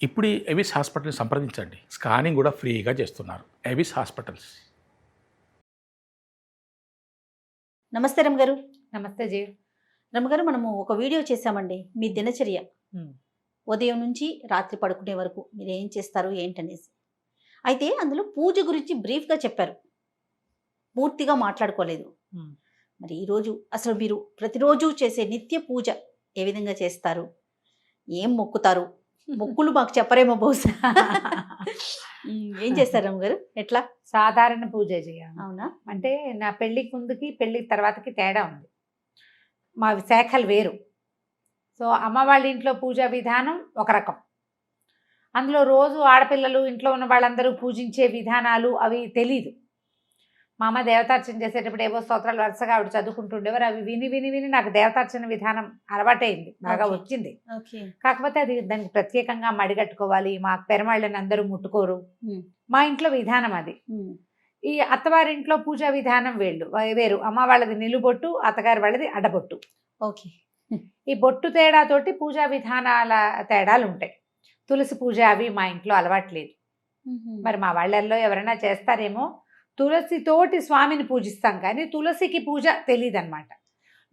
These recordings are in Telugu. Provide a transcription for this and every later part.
ఇప్పుడు ఎవిస్ హాస్పిటల్ని సంప్రదించండి. స్కానింగ్ కూడా ఫ్రీగా చేస్తున్నారు. Avis hospitals. నమస్తే రమగారు. నమస్తే జీ. రమగారు, మనము ఒక వీడియో చేశామండి. మీ దినచర్య ఉదయం నుంచి రాత్రి పడుకునే వరకు మీరు ఏం చేస్తారు ఏంటనేసి. అయితే అందులో పూజ గురించి బ్రీఫ్గా చెప్పారు, పూర్తిగా మాట్లాడుకోలేదు. మరి ఈరోజు అసలు మీరు ప్రతిరోజు చేసే నిత్య పూజ ఏ విధంగా చేస్తారు, ఏం మొక్కుతారు? మొక్కులు మాకు చెప్పరేమో బహుశా. ఏం చేస్తారు రమగారు? ఎట్లా? సాధారణ పూజ చేయాలి. అవునా? అంటే నా పెళ్ళికి ముందుకి పెళ్ళి తర్వాతకి తేడా ఉంది. మా శాఖలు వేరు. సో అమ్మ వాళ్ళ ఇంట్లో పూజా విధానం ఒక రకం. అందులో రోజు ఆడపిల్లలు ఇంట్లో ఉన్న వాళ్ళందరూ పూజించే విధానాలు అవి తెలీదు. మా అమ్మ దేవతార్చన చేసేటప్పుడు ఏవో స్తోత్రాలు వరుసగా ఆవిడ చదువుకుంటుండేవారు. అవి విని విని విని నాకు దేవతార్చన విధానం అలవాటైంది, బాగా వచ్చింది. కాకపోతే అది దానికి ప్రత్యేకంగా మడిగట్టుకోవాలి, మా పెరమాళ్ళని అందరూ ముట్టుకోరు. మా ఇంట్లో విధానం అది. ఈ అత్తవారింట్లో పూజా విధానం వేరు. అమ్మ వాళ్ళది నిలుబొట్టు, అత్తగారి వాళ్ళది అడ్డబొట్టు. ఓకే. ఈ బొట్టు తేడాతోటి పూజా విధానాల తేడాలు ఉంటాయి. తులసి పూజ అవి మా ఇంట్లో అలవాట్లేదు. మరి మా వాళ్ళల్లో ఎవరైనా చేస్తారేమో. తులసితోటి స్వామిని పూజిస్తాం కానీ తులసికి పూజ తెలియదు అనమాట.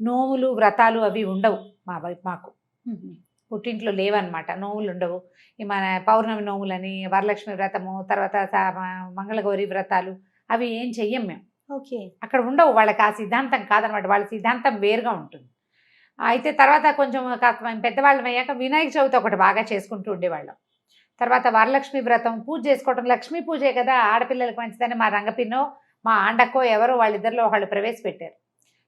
నోములు వ్రతాలు అవి ఉండవు మాకు. పుట్టింట్లో లేవన్నమాట, నోములు ఉండవు. ఈ మన పౌర్ణమి నోములని, వరలక్ష్మి వ్రతము, తర్వాత మంగళగౌరి వ్రతాలు అవి ఏం చెయ్యం మేము. ఓకే. అక్కడ ఉండవు. వాళ్ళకి ఆ సిద్ధాంతం కాదనమాట, వాళ్ళ సిద్ధాంతం వేరుగా ఉంటుంది. అయితే తర్వాత కొంచెం కాస్త పెద్దవాళ్ళం అయ్యాక వినాయక చవితి ఒకటి బాగా చేసుకుంటూ ఉండేవాళ్ళం. తర్వాత వరలక్ష్మి వ్రతం పూజ చేసుకోవటం, లక్ష్మీ పూజే కదా, ఆడపిల్లలకు మంచిదని మా రంగపిన్నో మా ఆండక్కో ఎవరో వాళ్ళిద్దరిలో వాళ్ళు ప్రవేశపెట్టారు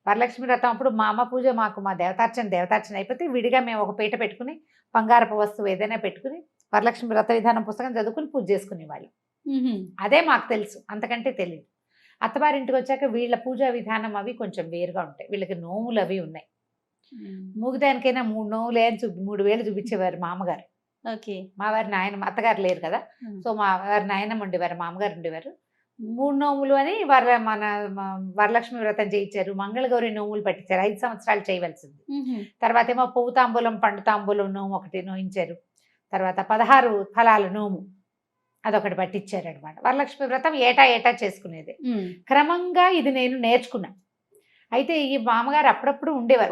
వరలక్ష్మి వ్రతం. అప్పుడు మా అమ్మ పూజ, మాకు మా దేవతార్చన అయిపోతే విడిగా మేము ఒక పీట పెట్టుకుని బంగారపు వస్తువు ఏదైనా పెట్టుకుని వరలక్ష్మి వ్రత విధానం పుస్తకం చదువుకుని పూజ చేసుకునేవాళ్ళం. అదే మాకు తెలుసు, అంతకంటే తెలియదు. అత్తవారింటికి వచ్చాక వీళ్ళ పూజా విధానం అవి కొంచెం వేరుగా ఉంటాయి. వీళ్ళకి నోములు అవి ఉన్నాయి. మూగిదానికైనా 3 నోములు 3 వేలు చూపించేవారు మా అమ్మగారు. ఓకే. మా వారి నాయన, అత్తగారు లేరు కదా, సో మా వారి నాయనమ్మ ఉండేవారు, మా అమ్మగారు ఉండేవారు. 3 నోములు అని మన వరలక్ష్మి వ్రతం చేయించారు. మంగళగౌరి నోములు పట్టించారు, 5 సంవత్సరాలు చేయవలసింది. తర్వాత ఏమో పువ్వు తాంబూలం పండు తాంబూలం నోము ఒకటి నోయించారు. తర్వాత 16 ఫలాల నోము అదొకటి పట్టించారు అనమాట. వరలక్ష్మి వ్రతం ఏటా చేసుకునేది. క్రమంగా ఇది నేను నేర్చుకున్నా. అయితే ఈ మామగారు అప్పుడప్పుడు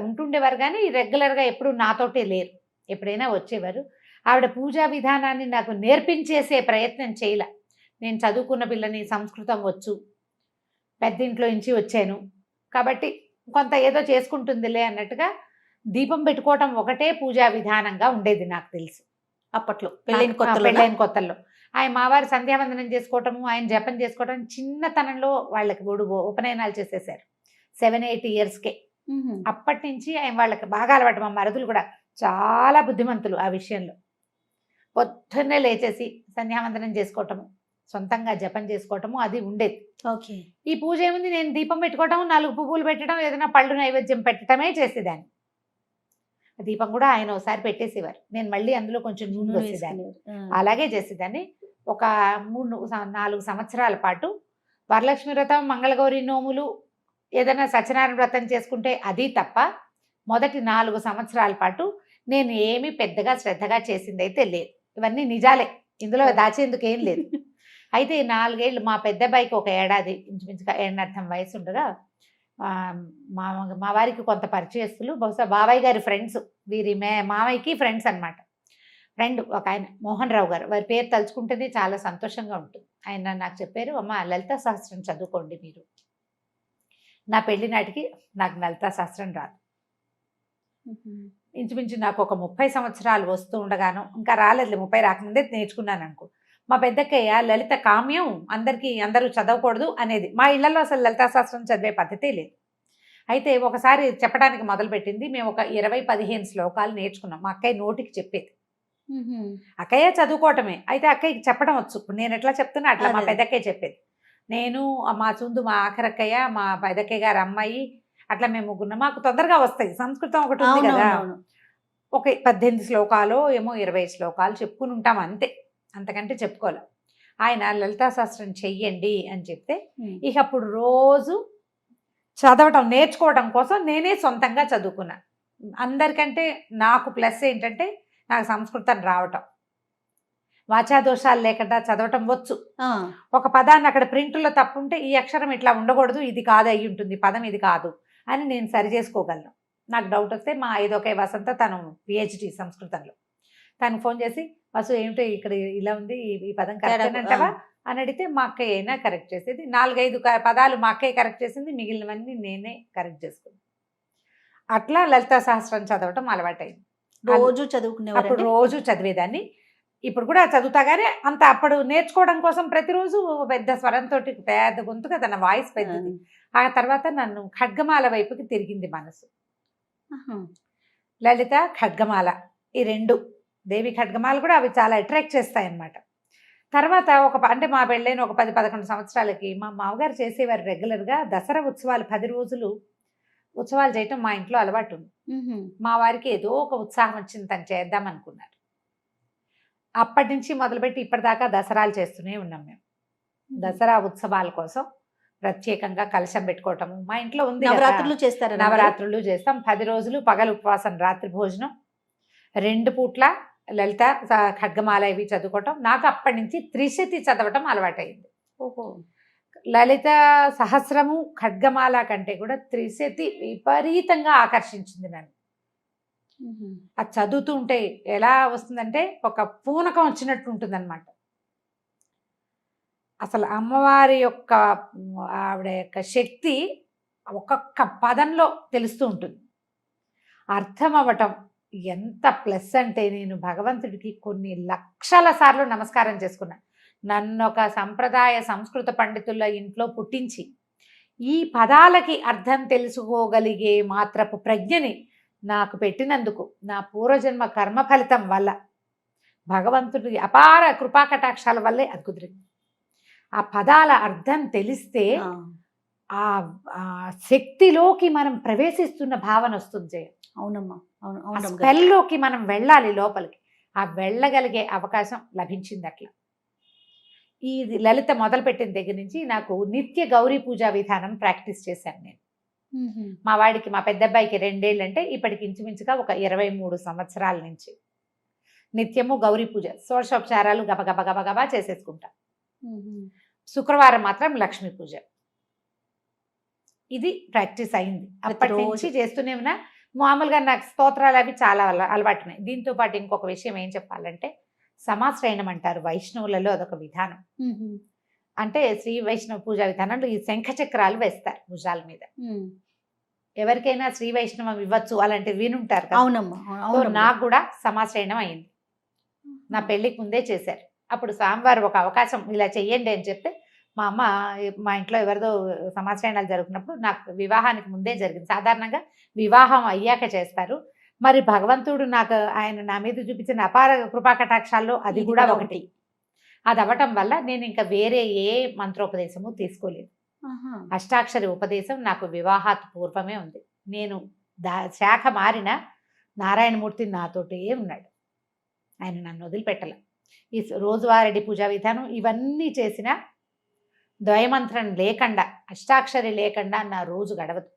ఉంటుండేవారు కానీ రెగ్యులర్గా ఎప్పుడు నాతోటే లేరు, ఎప్పుడైనా వచ్చేవారు. ఆవిడ పూజా విధానాన్ని నాకు నేర్పించేసే ప్రయత్నం చేయలే. నేను చదువుకున్న పిల్లని, సంస్కృతం వచ్చు, పెద్దింట్లో నుంచి వచ్చాను కాబట్టి కొంత ఏదో చేసుకుంటుందిలే అన్నట్టుగా దీపం పెట్టుకోవటం ఒకటే పూజా విధానంగా ఉండేది నాకు తెలిసి అప్పట్లో పెళ్ళైన కొత్తల్లో. ఆయన మావారు సంధ్యావందనం చేసుకోవటము, ఆయన జపం చేసుకోవటం చిన్నతనంలో వాళ్ళకి ఉపనయనాలు చేసేసారు 7-8 ఇయర్స్కే. అప్పటి నుంచి ఆయన వాళ్ళకి బాగా అలవాటు. మా మరుదులు కూడా చాలా బుద్ధిమంతులు ఆ విషయంలో. పొద్దున్నే లేచేసి సంధ్యావందనం చేసుకోవటము, సొంతంగా జపం చేసుకోవటము అది ఉండేది. ఓకే. ఈ పూజ ఏముంది, నేను దీపం పెట్టుకోవటం, 4 పువ్వులు పెట్టడం, ఏదైనా పళ్ళు నైవేద్యం పెట్టడమే చేసేదాన్ని. దీపం కూడా ఆయన ఒకసారి పెట్టేసేవారు, నేను మళ్ళీ అందులో కొంచెం నూనె వేసేదాన్ని, అలాగే చేసేదాన్ని. ఒక 3-4 సంవత్సరాల పాటు వరలక్ష్మి వ్రతం, మంగళగౌరి నోములు, ఏదైనా సత్యనారాయణ వ్రతం చేసుకుంటే అది తప్ప మొదటి 4 సంవత్సరాల పాటు నేను ఏమీ పెద్దగా శ్రద్ధగా చేసింది అయితే లేదు. ఇవన్నీ నిజాలే, ఇందులో దాచేందుకు ఏం లేదు. అయితే 4 ఏళ్ళు మా పెద్దబ్బాయికి ఒక ఏడాది ఇంచుమించుగా 1.5 వయసు ఉండగా మా వారికి కొంత పరిచయస్తులు, బహుశా బాబాయ్ గారి ఫ్రెండ్స్, వీరి మావయ్యకి ఫ్రెండ్స్ అనమాట. ఫ్రెండ్ ఒక ఆయన మోహన్ రావు గారు, వారి పేరు తలుచుకుంటేనే చాలా సంతోషంగా ఉంటుంది. ఆయన నాకు చెప్పారు, అమ్మ లలితా సహస్రం చదువుకోండి మీరు. నా పెళ్లి నాటికి నాకు లలితా సహస్రం రాదు. ఇంచుమించు నాకు ఒక 30 సంవత్సరాలు వస్తూ ఉండగాను, ఇంకా రాలేదు, 30 రాకముందే నేర్చుకున్నాను అనుకో. మా పెద్దక్కయ్య లలిత కామ్యం, అందరూ చదవకూడదు అనేది. మా ఇళ్లలో అసలు లలితా శాస్త్రం చదివే పద్ధతే లేదు. అయితే ఒకసారి చెప్పడానికి మొదలుపెట్టింది. మేము ఒక 20-15 శ్లోకాలు నేర్చుకున్నాం. మా అక్కయ్య నోటికి చెప్పేది, అక్కయ్య చదువుకోవటమే. అయితే అక్కయ్యకి చెప్పడం వచ్చు. నేను ఎట్లా చెప్తున్నా అట్లా మా పెద్దక్కయ్య చెప్పేది. నేను, మా ఆఖరక్కయ్య, మా పెద్దక్కయ్య గారు అమ్మాయి, అట్లా మేము ముగ్గురున్నాం. మాకు తొందరగా వస్తాయి, సంస్కృతం ఒకటి ఉంది కదా. ఒక 18 శ్లోకాలు ఏమో 20 శ్లోకాలు చెప్పుకుని ఉంటాం అంతే, అంతకంటే చెప్పుకోలే. ఆయన లలితా శాస్త్రం చెయ్యండి అని చెప్తే ఇక అప్పుడు రోజు చదవటం నేర్చుకోవడం కోసం నేనే సొంతంగా చదువుకున్నా. అందరికంటే నాకు ప్లస్ ఏంటంటే నాకు సంస్కృతం రావటం. వాచా దోషాలు లేకుండా చదవటం వచ్చు. ఆ, ఒక పదాన్ని అక్కడ ప్రింట్లో తప్పు ఉంటే ఈ అక్షరం ఇట్లా ఉండకూడదు, ఇది కాదు అయి ఉంటుంది, పదం ఇది కాదు అని నేను సరి చేసుకోగలను. నాకు డౌట్ వస్తే మా ఐదొకే వసంత, తను పిహెచ్డి సంస్కృతంలో, తను ఫోన్ చేసి వసు ఏమిటో ఇక్కడ ఇలా ఉంది, ఈ పదం కరెక్ట్ అంటావా అని అడిగితే మా అక్కయ్య అయినా కరెక్ట్ చేసేది. 4-5 పదాలు మా అక్కయ్య కరెక్ట్ చేసింది, మిగిలినవన్నీ నేనే కరెక్ట్ చేసుకున్నాను. అట్లా లలితా సహస్రం చదవటం అలవాటైంది. రోజు అప్పుడు చదువుకునేవారు రోజు చదివేదాన్ని. ఇప్పుడు కూడా చదువుతా కానీ అంత అప్పుడు నేర్చుకోవడం కోసం ప్రతిరోజు పెద్ద స్వరంతో, పెద్ద గొంతుగా తన వాయిస్ పెద్దది. ఆ తర్వాత నన్ను ఖడ్గమాల వైపుకి తిరిగింది మనసు. లలిత, ఖడ్గమాల, ఈ 2 దేవి ఖడ్గమాల కూడా అవి చాలా అట్రాక్ట్ చేస్తాయి అన్నమాట. తర్వాత అంటే మా పెళ్ళైన ఒక 10-11 సంవత్సరాలకి మా మామగారు చేసేవారు రెగ్యులర్గా దసరా ఉత్సవాలు 10 రోజులు ఉత్సవాలు చేయటం మా ఇంట్లో అలవాటు ఉంది. మా వారికి ఏదో ఒక ఉత్సాహం వచ్చింది, తను చేద్దాం అనుకున్నారు. అప్పటి నుంచి మొదలుపెట్టి ఇప్పటిదాకా దసరాలు చేస్తూనే ఉన్నాం మేము. దసరా ఉత్సవాల కోసం ప్రత్యేకంగా కలశం పెట్టుకోవటము మా ఇంట్లో ఉంది. నవరాత్రులు చేస్తారు. నవరాత్రులు చేస్తాం. 10 రోజులు పగలు ఉపవాసం, రాత్రి భోజనం, 2 పూట్ల లలిత ఖడ్గమాల ఇవి చదువుకోవటం. నాకు అప్పటి నుంచి త్రిశతి చదవటం అలవాటైంది. ఓహో. లలిత సహస్రము ఖడ్గమాల కంటే కూడా త్రిశతి విపరీతంగా ఆకర్షించింది నన్ను. అది చదువుతూ ఉంటే ఎలా వస్తుందంటే ఒక పూనకం వచ్చినట్టు ఉంటుంది అనమాట. అసలు అమ్మవారి యొక్క ఆవిడ యొక్క శక్తి ఒక్కొక్క పదంలో తెలుస్తూ ఉంటుంది. అర్థం అవ్వటం ఎంత ప్లస్ అంటే, నేను భగవంతుడికి కొన్ని లక్షల సార్లు నమస్కారం చేసుకున్నా. నన్ను ఒక సంప్రదాయ సంస్కృత పండితుల ఇంట్లో పుట్టించి ఈ పదాలకి అర్థం తెలుసుకోగలిగే మాత్రపు ప్రజ్ఞని నాకు పెట్టినందుకు, నా పూర్వజన్మ కర్మ ఫలితం వల్ల, భగవంతుడి అపార కృపాకటాక్షాల వల్లే అది కుదిరింది. ఆ పదాల అర్థం తెలిస్తే ఆ శక్తిలోకి మనం ప్రవేశిస్తున్న భావన వస్తుంది. అవునమ్మా, అవును. స్పెల్లోకి మనం వెళ్ళాలి లోపలికి. ఆ వెళ్ళగలిగే అవకాశం లభించింది. అట్లా ఈ లలిత మొదలుపెట్టిన దగ్గర నుంచి నాకు నిత్య గౌరీ పూజా విధానం ప్రాక్టీస్ చేశాను నేను. మా వాడికి, మా పెద్ద అబ్బాయికి 2 ఏళ్ళు అంటే ఇప్పటికి ఇంచుమించుగా ఒక 23 సంవత్సరాల నుంచి నిత్యము గౌరీ పూజ, షోడశోపచారాలు గబగబ గబగబా చేసేసుకుంటా. శుక్రవారం మాత్రం లక్ష్మీ పూజ. ఇది ప్రాక్టీస్ అయింది. అప్పటి నుంచి చేస్తూనే ఉన్నా. మామూలుగా నాకు స్తోత్రాలు అవి చాలా అలవాటున్నాయి. దీంతో పాటు ఇంకొక విషయం ఏం చెప్పాలంటే, సమాశ్రయణం అంటారు వైష్ణవులలో, అదొక విధానం. అంటే శ్రీ వైష్ణవ పూజా విధానంలో ఈ శంఖ చక్రాలు వేస్తారు భుజాల మీద. ఎవరికైనా శ్రీ వైష్ణవం ఇవ్వచ్చు అలాంటివి వినుంటారు కదా. అవునమ్మా. నాకు కూడా సమాశ్రయణం అయింది. నా పెళ్లికి ముందే చేశారు. అప్పుడు స్వామివారు ఒక అవకాశం ఇలా చెయ్యండి అని చెప్తే, మా అమ్మ మా ఇంట్లో ఎవరిదో సమాశ్రయణాలు జరుగుతున్నప్పుడు, నాకు వివాహానికి ముందే జరిగింది. సాధారణంగా వివాహం అయ్యాక చేస్తారు. మరి భగవంతుడు నాకు, ఆయన నా మీద చూపించిన అపార కృపాకటాక్షాల్లో అది కూడా ఒకటి. అది అవ్వటం వల్ల నేను ఇంకా వేరే ఏ మంత్రోపదేశము తీసుకోలేదు. అష్టాక్షరి ఉపదేశం నాకు వివాహాత్ పూర్వమే ఉంది. నేను శాఖ మారిన నారాయణమూర్తి నాతోటే ఉన్నాడు. ఆయన నన్ను వదిలిపెట్టలే. ఈ రోజువారీ పూజా విధానం ఇవన్నీ చేసిన ద్వయమంత్రం లేకుండా, అష్టాక్షరి లేకుండా నా రోజు గడవదు.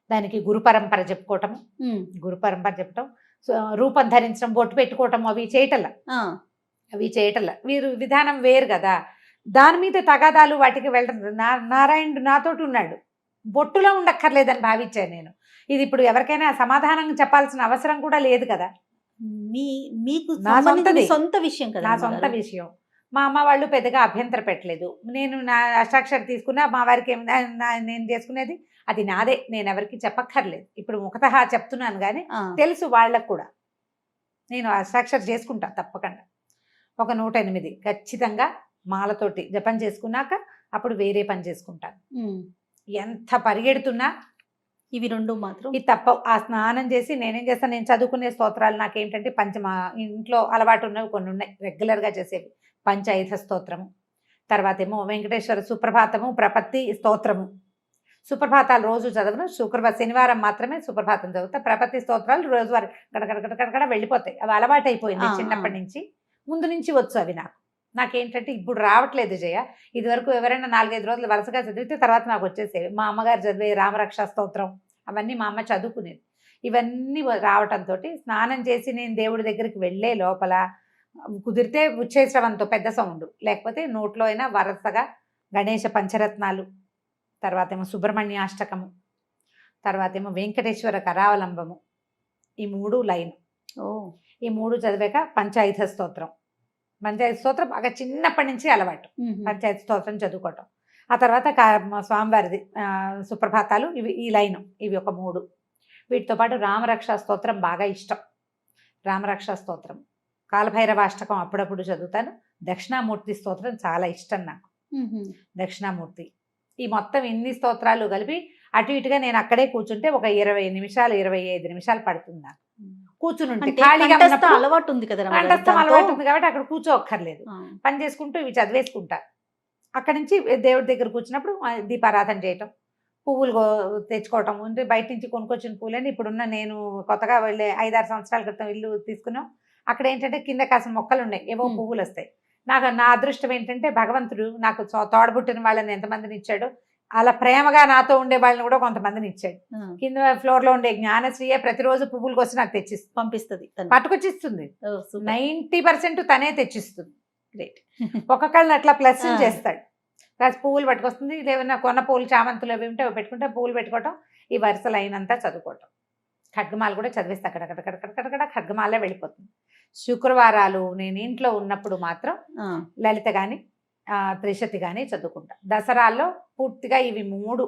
దానికి గురు పరంపర చెప్పుకోవటము, గురు పరంపర చెప్పటం, రూపం ధరించడం, బొట్టు పెట్టుకోవటం, అవి చేయటల్లా వీరు విధానం వేరు కదా. దాని మీద తగాదాలు వాటికి వెళ్ళడం. నారాయణుడు నాతోటి ఉన్నాడు, బొట్టులో ఉండక్కర్లేదని భావించాను నేను. ఇది ఇప్పుడు ఎవరికైనా సమాధానం చెప్పాల్సిన అవసరం కూడా లేదు కదా. మీకు నా సొంత విషయం కదా, నా సొంత విషయం. మా అమ్మ వాళ్ళు పెద్దగా అభ్యంతర పెట్టలేదు. నేను నా అష్టాక్షరి తీసుకున్నా, మా వారికి నేను చేసుకునేది అది నాదే, నేను ఎవరికి చెప్పక్కర్లేదు. ఇప్పుడు ముఖతః చెప్తున్నాను కానీ తెలుసు వాళ్ళకు కూడా. నేను అష్టాక్షరి చేసుకుంటా తప్పకుండా. ఒక 108 ఖచ్చితంగా మాలతోటి జపం చేసుకున్నాక అప్పుడు వేరే పని చేసుకుంటాను. ఎంత పరిగెడుతున్నా ఇవి 2 మాత్రం ఇది తప్ప. ఆ స్నానం చేసి నేనేం చేస్తాను, నేను చదువుకునే స్తోత్రాలు నాకేంటంటే మా ఇంట్లో అలవాటు ఉన్నవి కొన్ని ఉన్నాయి రెగ్యులర్గా చేసేవి. పంచాయుధ స్తోత్రము, తర్వాత ఏమో వెంకటేశ్వర సుప్రభాతము, ప్రపత్తి స్తోత్రము. సుప్రభాతాలు రోజు చదవను, శనివారం మాత్రమే సుప్రభాతం చదువుతా. ప్రపత్తి స్తోత్రాలు రోజువారి గడగడ వెళ్ళిపోతాయి. అవి అలవాటు అయిపోయింది చిన్నప్పటి నుంచి. ముందు నుంచి వచ్చు అవి నాకేంటంటే ఇప్పుడు రావట్లేదు జయ. ఇదివరకు ఎవరైనా 4-5 రోజులు వరుసగా చదివితే తర్వాత నాకు వచ్చేసేవి. మా అమ్మగారు చదివే రామరక్షా స్తోత్రం అవన్నీ మా అమ్మ చదువుకునేది. ఇవన్నీ రావటంతో స్నానం చేసి నేను దేవుడి దగ్గరికి వెళ్ళే లోపల కుదిరితే ఉచ్చేశ్రవంతో పెద్ద సౌండ్, లేకపోతే నోట్లో అయినా వరుసగా గణేష పంచరత్నాలు, తర్వాత ఏమో సుబ్రహ్మణ్యాష్టకము, తర్వాత ఏమో వెంకటేశ్వర కరావలంబము, ఈ 3 లైన్. ఈ 3 చదివాక పంచాయుధ స్తోత్రం. పంచాయతీ స్తోత్రం బాగా చిన్నప్పటి నుంచి అలవాటు, పంచాయతీ స్తోత్రం చదువుకోవటం. ఆ తర్వాత స్వామివారిది సుప్రభాతాలు, ఇవి ఈ లైను, ఇవి ఒక 3. వీటితో పాటు రామరక్షా స్తోత్రం బాగా ఇష్టం. రామరక్షా స్తోత్రం, కాలభైరవాష్టకం అప్పుడప్పుడు చదువుతాను. దక్షిణామూర్తి స్తోత్రం చాలా ఇష్టం నాకు. దక్షిణామూర్తి, ఈ మొత్తం ఇన్ని స్తోత్రాలు కలిపి అటు ఇటుగా నేను అక్కడే కూర్చుంటే ఒక 20 నిమిషాలు 25 నిమిషాలు పడుతుంది నాకు కూర్చుని ఉంటే. ఖాళీగా అలవాటు ఉంది కదా, కంఠస్థం అలవాటు ఉంది కాబట్టి అక్కడ కూర్చోక్కర్లేదు, పని చేసుకుంటూ ఇవి చదివేసుకుంటా. అక్కడి నుంచి దేవుడి దగ్గర కూర్చున్నప్పుడు దీపారాధన చేయటం, పువ్వులు తెచ్చుకోవటం. అంటే బయట నుంచి కొనుక్కొచ్చిన పువ్వులని ఇప్పుడున్న నేను కొత్తగా వెళ్ళే 5-6 సంవత్సరాల క్రితం ఇల్లు తీసుకున్నాం. అక్కడ ఏంటంటే కింద కాసిన మొక్కలు ఉన్నాయి, ఏవో పువ్వులు వస్తాయి. నా అదృష్టం ఏంటంటే భగవంతుడు నాకు తోడబుట్టిన వాళ్ళని ఎంతమందిని ఇచ్చాడో, అలా ప్రేమగా నాతో ఉండే వాళ్ళని కూడా కొంతమందిని ఇచ్చాడు. కింద ఫ్లోర్ లో ఉండే జ్ఞానశ్రీయే ప్రతిరోజు పువ్వులు వచ్చి నాకు తెచ్చిస్తుంది, పంపిస్తుంది, పట్టుకొచ్చిస్తుంది. 90% తనే తెచ్చిస్తుంది. గ్రేట్. ఒక్కొక్కళ్ళని అట్లా ప్లస్ చేస్తాడు. ప్లస్ పువ్వులు పట్టుకొస్తుంది. ఏమైనా కొన్న పువ్వులు, చామంతులు అవి ఉంటే అవి పెట్టుకుంటే పువ్వులు పెట్టుకోవటం, ఈ వరుసలు అయినంతా చదువుకోవటం. ఖడ్గమాలు కూడా చదివేస్తే అక్కడక్కడ ఖడ్గమాలే వెళ్ళిపోతుంది. శుక్రవారాలు నేను ఇంట్లో ఉన్నప్పుడు మాత్రం లలిత కానీ త్రిశతి కానీ చదువుకుంటా. దసరాల్లో పూర్తిగా ఇవి 3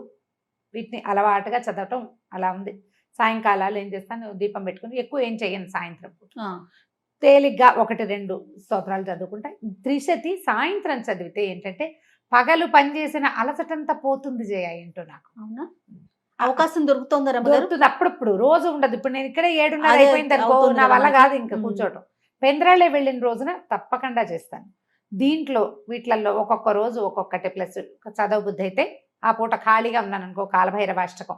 వీటిని అలవాటుగా చదవటం అలా ఉంది. సాయంకాలాలు ఏం చేస్తాను, దీపం పెట్టుకుని ఎక్కువ ఏం చెయ్యను. సాయంత్రం తేలిగ్గా 1-2 స్తోత్రాలు చదువుకుంటా. త్రిశతి సాయంత్రం చదివితే ఏంటంటే పగలు పనిచేసిన అలసటంతా పోతుంది జయ. ఏంటో నాకు అవునా అవకాశం దొరుకుతుంది, అప్పుడప్పుడు, రోజు ఉండదు. ఇప్పుడు నేను ఇక్కడే 7:30 అయిపోయింది అనుకో, నా వల్ల కాదు ఇంకా కూర్చోవటం. పెంద్రాలే వెళ్ళిన రోజున తప్పకుండా చేస్తాను. దీంట్లో వీటిలలో ఒక్కొక్క రోజు ఒక్కొక్కటి ప్లస్ చదవ బుద్ధి అయితే ఆ పూట ఖాళీగా ఉన్నాను అనుకో, కాలభైరవాష్టకం,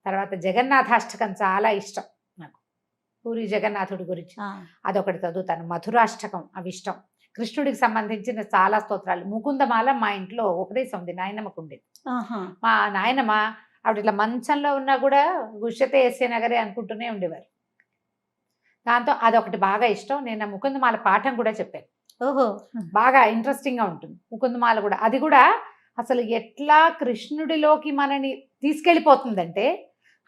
తర్వాత జగన్నాథాష్టకం చాలా ఇష్టం నాకు, పూరి జగన్నాథుడి గురించి అదొకటి చదువుతాను. మధురాష్టకం అవి ఇష్టం. కృష్ణుడికి సంబంధించిన చాలా స్తోత్రాలు. ముకుందమాల మా ఇంట్లో ఉపదేశం ఉంది, నాయనమ్మకు ఉండేది. మా నాయనమ్మ ఆవిడ ఇట్లా మంచంలో ఉన్నా కూడా గుష్యతే ఎస్సే నగరే అనుకుంటూనే ఉండేవారు. దాంతో అదొకటి బాగా ఇష్టం. నేను ఆ ముకుందమాల పాఠం కూడా చెప్పాను. బాగా ఇంట్రెస్టింగ్ గా ఉంటుంది ముకుందమాల కూడా. అది కూడా అసలు ఎట్లా కృష్ణుడిలోకి మనని తీసుకెళ్ళిపోతుందంటే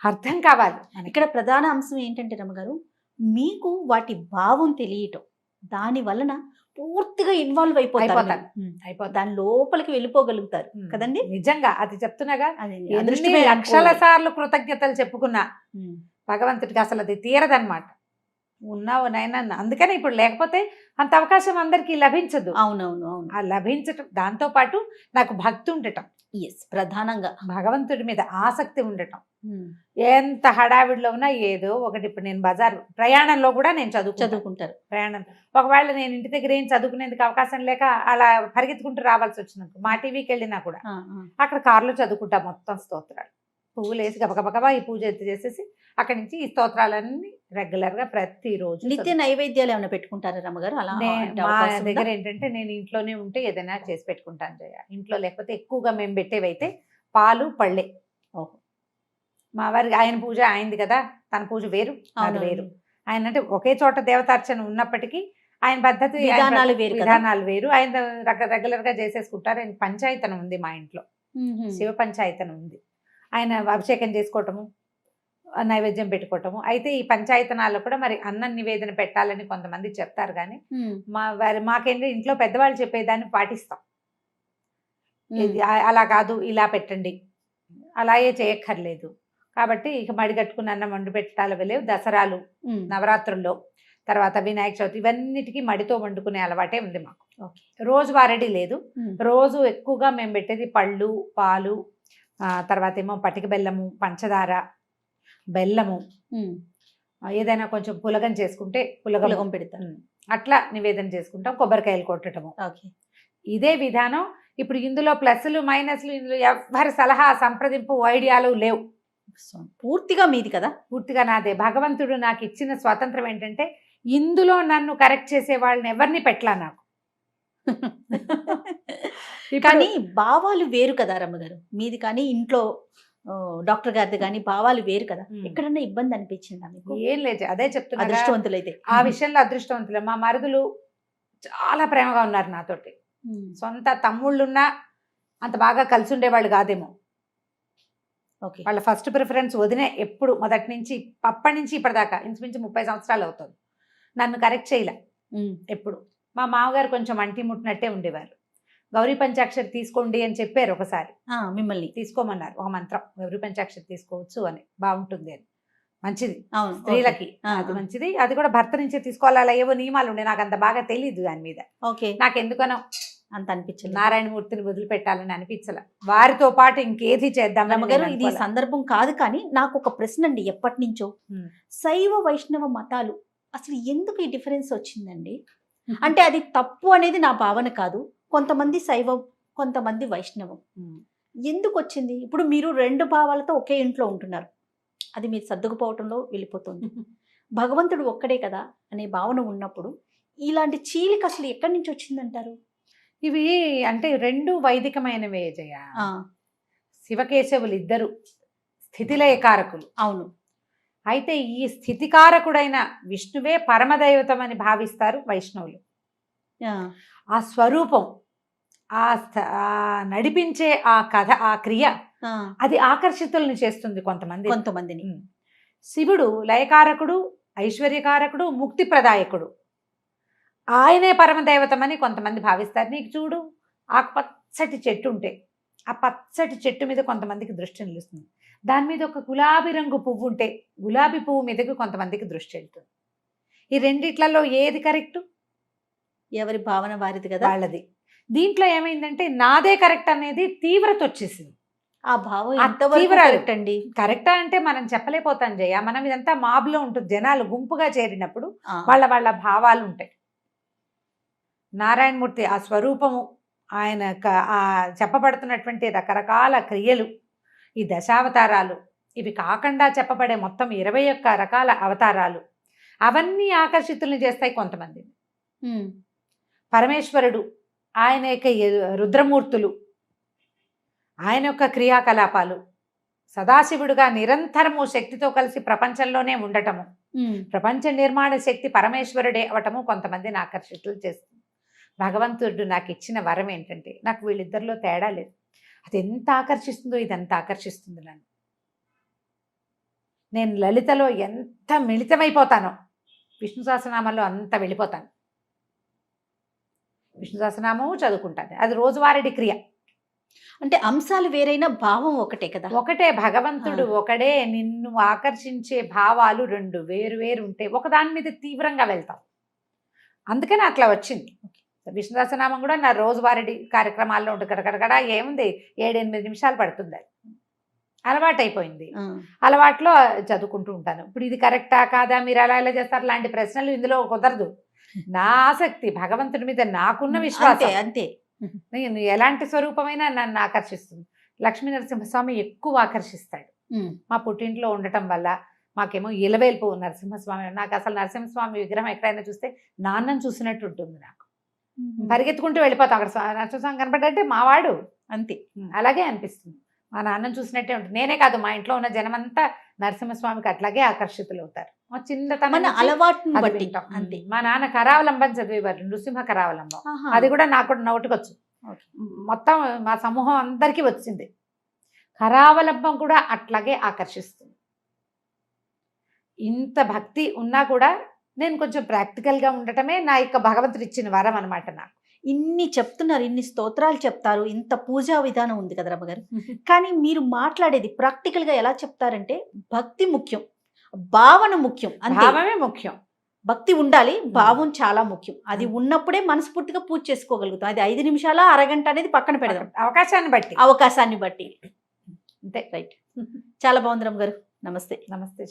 అర్థం కావాలి. ఇక్కడ ప్రధాన అంశం ఏంటంటే రమ్మగారు, మీకు వాటి భావం తెలియటం, దాని వలన పూర్తిగా ఇన్వాల్వ్ అయిపోతారు, దాని లోపలికి వెళ్ళిపోగలుగుతారు కదండి. నిజంగా అది చెప్తున్నాగా, లక్షల సార్లు కృతజ్ఞతలు చెప్పుకున్నా భగవంతుడికి అసలు అది తీరదనమాట. ఉన్నావు నాయన. అందుకని ఇప్పుడు లేకపోతే అంత అవకాశం అందరికీ లభించదు. అవునవును. ఆ లభించటం, దాంతో పాటు నాకు భక్తి ఉండటం, ప్రధానంగా భగవంతుడి మీద ఆసక్తి ఉండటం. ఎంత హడావిడిలో ఉన్నా ఏదో ఒకటి. ఇప్పుడు నేను బజార్ ప్రయాణంలో కూడా నేను చదువుకుంటారు. ప్రయాణం ఒకవేళ నేను ఇంటి దగ్గర ఏం చదువుకునేందుకు అవకాశం లేక అలా పరిగెత్తుకుంటూ రావాల్సి వచ్చింది, మా టీవీకి వెళ్ళినా కూడా అక్కడ కారులో చదువుకుంటా మొత్తం స్తోత్రాలు. పువ్వులు వేసి గబగబా ఈ పూజ చేసేసి అక్కడి నుంచి ఈ స్తోత్రాలన్నీ రెగ్యులర్ గా ప్రతిరోజు. నిత్య నైవేద్యాలు ఏమైనా పెట్టుకుంటారా రమ్మగారు? అలా మా దగ్గర ఏంటంటే నేను ఇంట్లోనే ఉంటే ఏదైనా చేసి పెట్టుకుంటాను జయ. ఇంట్లో లేకపోతే ఎక్కువగా మేము పెట్టేవైతే పాలు పళ్ళే. మా వారికి ఆయన పూజ అయింది కదా, తన పూజ వేరు అది వేరు. ఆయన అంటే ఒకే చోట దేవతార్చన ఉన్నప్పటికీ ఆయన పద్ధతి విధానాలు వేరు. ఆయన రెగ్యులర్ గా చేసేసుకుంటారు. ఆయన పంచాయతనం ఉంది మా ఇంట్లో, శివ పంచాయతనం ఉంది. ఆయన అభిషేకం చేసుకోవటము, నైవేద్యం పెట్టుకోవటము. అయితే ఈ పంచాయతనాల్లో కూడా మరి అన్నం నివేదన పెట్టాలని కొంతమంది చెప్తారు, కానీ మాకేంటి ఇంట్లో పెద్దవాళ్ళు చెప్పేదాన్ని పాటిస్తాం. అలా కాదు, ఇలా పెట్టండి, అలాగే చేయక్కర్లేదు. కాబట్టి ఇక మడి కట్టుకుని అన్నం వండి పెట్టాలి లేవు. దసరాలు, నవరాత్రుల్లో, తర్వాత వినాయక చవితి, ఇవన్నిటికీ మడితో వండుకునే అలవాటే ఉంది మాకు. రోజు వారడి లేదు. రోజు ఎక్కువగా మేము పెట్టేది పళ్ళు, పాలు, తర్వాత ఏమో పటిక బెల్లము, పంచదార, బెల్లము, ఏదైనా కొంచెం పులగం చేసుకుంటే పులగం పెడతాం, అట్లా నివేదన చేసుకుంటాం. కొబ్బరికాయలు కొట్టడము. ఇదే విధానం. ఇప్పుడు ఇందులో ప్లస్లు మైనస్లు ఇందులో ఎవరి సలహా సంప్రదింపు ఐడియాలు లేవు. పూర్తిగా మీది కదా, పూర్తిగా నాదే. భగవంతుడు నాకు ఇచ్చిన స్వాతంత్రం ఏంటంటే ఇందులో నన్ను కరెక్ట్ చేసే వాళ్ళని ఎవరిని పెట్టలా నాకు. కానీ భావాలు వేరు కదా రమ్మగారు మీది, కానీ ఇంట్లో డాక్టర్ గారిది కానీ భావాలు వేరు కదా. ఎక్కడన్నా ఇబ్బంది అనిపించిందా మీకు? ఏం లేదు, అదే చెప్తున్నా, అదృష్టవంతులైతే ఆ విషయంలో అదృష్టవంతులే. మా మరుదులు చాలా ప్రేమగా ఉన్నారు నాతోటి. ఉమ్. సొంత తమ్ముళ్ళున్నా అంత బాగా కలిసి ఉండేవాళ్ళు కాదేమో. ఓకే. వాళ్ళ ఫస్ట్ ప్రిఫరెన్స్ వదినే ఎప్పుడు, మొదటి నుంచి అప్పటి నుంచి ఇప్పటిదాకా ఇంచుమించు 30 సంవత్సరాలు అవుతుంది. నన్ను కరెక్ట్ చేయలే ఉమ్. ఎప్పుడు. మా మామగారు కొంచెం అంటి ముట్టినట్టే ఉండేవారు. గౌరీ పంచాక్షరి తీసుకోండి అని చెప్పారు ఒకసారి, మిమ్మల్ని తీసుకోమన్నారు ఒక మంత్రం, గౌరీ పంచాక్షరి తీసుకోవచ్చు అని, బాగుంటుంది అని, మంచిది అవును స్త్రీలకి, అది మంచిది, అది కూడా భర్త నుంచే తీసుకోవాలి, అలా ఏవో నియమాలు ఉండే, నాకు అంత బాగా తెలియదు దాని మీద. ఓకే. నాకు ఎందుకనో అంత అనిపించింది. నారాయణమూర్తిని వదిలిపెట్టాలని అనిపించలే, వారితో పాటు ఇంకేది చేద్దాం. రమ్మగారు ఇది సందర్భం కాదు, కానీ నాకు ఒక ప్రశ్న అండి, ఎప్పటి నుంచో శైవ వైష్ణవ మతాలు అసలు ఎందుకు ఈ డిఫరెన్స్ వచ్చిందండి? అంటే అది తప్పు అనేది నా భావన కాదు, కొంతమంది శైవం, కొంతమంది వైష్ణవం, ఎందుకు వచ్చింది? ఇప్పుడు మీరు రెండు భావాలతో ఒకే ఇంట్లో ఉంటున్నారు, అది మీరు సర్దుకుపోవటంలో వెళ్ళిపోతుంది. భగవంతుడు ఒక్కడే కదా అనే భావన ఉన్నప్పుడు ఇలాంటి చీలిక అసలు ఎక్కడి నుంచి వచ్చిందంటారు? ఇవి అంటే రెండు వైదికమైనవే జయ. శివకేశవులు ఇద్దరు స్థితిలయకారకులు. అవును. అయితే ఈ స్థితికారకుడైన విష్ణువే పరమదైవతం అని భావిస్తారు వైష్ణవులు. ఆ స్వరూపం, ఆ నడిపించే ఆ కథ, ఆ క్రియ, అది ఆకర్షితుల్ని చేస్తుంది కొంతమందిని. శివుడు లయకారకుడు, ఐశ్వర్యకారకుడు, ముక్తి ప్రదాయకుడు, ఆయనే పరమదైవతమని కొంతమంది భావిస్తారు. నీకు చూడు, ఆ పచ్చటి చెట్టు ఉంటే ఆ పచ్చటి చెట్టు మీద కొంతమందికి దృష్టి నిలుస్తుంది, దాని మీద ఒక గులాబీ రంగు పువ్వు ఉంటే గులాబీ పువ్వు మీదకి కొంతమందికి దృష్టి వెళ్తుంది. ఈ రెండిట్లలో ఏది కరెక్ట్? ఎవరి భావన వారిది కదా, వాళ్ళది. దీంట్లో ఏమైందంటే నాదే కరెక్ట్ అనేది తీవ్రత వచ్చేసింది. ఆ భావం కరెక్ట్ అండి, కరెక్టా అంటే మనం చెప్పలేకపోతాం జయ. మనం ఇదంతా మాబ్లో ఉంటుంది, జనాలు గుంపుగా చేరినప్పుడు వాళ్ళ భావాలు ఉంటాయి. నారాయణమూర్తి ఆ స్వరూపము, ఆయన ఆ చెప్పబడుతున్నటువంటి రకరకాల క్రియలు, ఈ దశావతారాలు, ఇవి కాకుండా చెప్పబడే మొత్తం 21 రకాల అవతారాలు, అవన్నీ ఆకర్షితుల్ని చేస్తాయి కొంతమందిని. పరమేశ్వరుడు, ఆయన యొక్క రుద్రమూర్తులు, ఆయన యొక్క క్రియాకలాపాలు, సదాశివుడుగా నిరంతరము శక్తితో కలిసి ప్రపంచంలోనే ఉండటము, ప్రపంచ నిర్మాణ శక్తి పరమేశ్వరుడే అవటము కొంతమందిని ఆకర్షితులు చేస్తుంది. భగవంతుడు నాకు ఇచ్చిన వరం ఏంటంటే, నాకు వీళ్ళిద్దరిలో తేడా లేదు. అది ఎంత ఆకర్షిస్తుందో ఇదంతా ఆకర్షిస్తుంది నన్ను. నేను లలితలో ఎంత మిళితమైపోతానో విష్ణు సహస్రనామంలో అంత వెళ్ళిపోతాను. విష్ణు సహస్రనామము చదువుకుంటాను, అది రోజువారీ క్రియ. అంటే అంశాలు వేరైనా భావం ఒకటే కదా. ఒకటే, భగవంతుడు ఒకడే. నిన్ను ఆకర్షించే భావాలు రెండు వేరు వేరు ఉంటే ఒకదాని మీద తీవ్రంగా వెళ్తాం, అందుకని అట్లా వచ్చింది. విష్ణు సహస్రనామం కూడా నా రోజువారీ కార్యక్రమాల్లో ఉంటుంది. కడకడగడ ఏముంది, 7-8 నిమిషాలు పడుతుంది, అలవాటు అయిపోయింది. అలవాట్లో చదువుకుంటూ ఉంటాను. ఇప్పుడు ఇది కరెక్టా కాదా, మీరు అలా ఎలా చేస్తారు, లాంటి ప్రశ్నలు ఇందులో కుదరదు. నా ఆసక్తి భగవంతుడి మీద నాకున్న విశ్వాసం అంతే. నేను ఎలాంటి స్వరూపమైనా నన్ను ఆకర్షిస్తుంది. లక్ష్మీ నరసింహస్వామి ఎక్కువ ఆకర్షిస్తాడు. మా పుట్టింట్లో ఉండటం వల్ల మాకేమో ఇలవేల్పు నరసింహస్వామి. నాకు అసలు నరసింహస్వామి విగ్రహం ఎక్కడైనా చూస్తే నాన్నని చూసినట్టు ఉంటుంది. నాకు పరిగెత్తుకుంటూ వెళ్ళిపోతాం, అక్కడ నరసింహస్వామి కనపడ్డంటే మావాడు అంతే, అలాగే అనిపిస్తుంది. మా నాన్నని చూసినట్టే ఉంటుంది. నేనే కాదు, మా ఇంట్లో ఉన్న జనమంతా నరసింహస్వామికి అట్లాగే ఆకర్షితులు అవుతారు. మా చిన్నతనం అలవాటుని బట్టి అంతే. మా నాన్న కరావలంబం చదివేవారు, నృసింహ కరావలంబం. అది కూడా నాకు కూడా నోటికొచ్చు. మొత్తం మా సమూహం అందరికీ వచ్చింది. కరావలంబం కూడా అట్లాగే ఆకర్షిస్తుంది. ఇంత భక్తి ఉన్నా కూడా నేను కొంచెం ప్రాక్టికల్గా ఉండటమే నా యొక్క భగవంతుడు ఇచ్చిన వరం అనమాట. నాకు ఇన్ని చెప్తున్నారు, ఇన్ని స్తోత్రాలు చెప్తారు, ఇంత పూజా విధానం ఉంది కదా రమ్మగారు, కానీ మీరు మాట్లాడేది ప్రాక్టికల్గా ఎలా చెప్తారంటే భక్తి ముఖ్యం, భావన ముఖ్యం, భావమే ముఖ్యం. భక్తి ఉండాలి, భావం చాలా ముఖ్యం. అది ఉన్నప్పుడే మనస్ఫూర్తిగా పూజ చేసుకోగలుగుతాం. అది 5 నిమిషాల అరగంట అనేది పక్కన పెడదాం, అవకాశాన్ని బట్టి అంతే. రైట్. చాలా బాగుంది రమ్మగారు. నమస్తే. నమస్తే.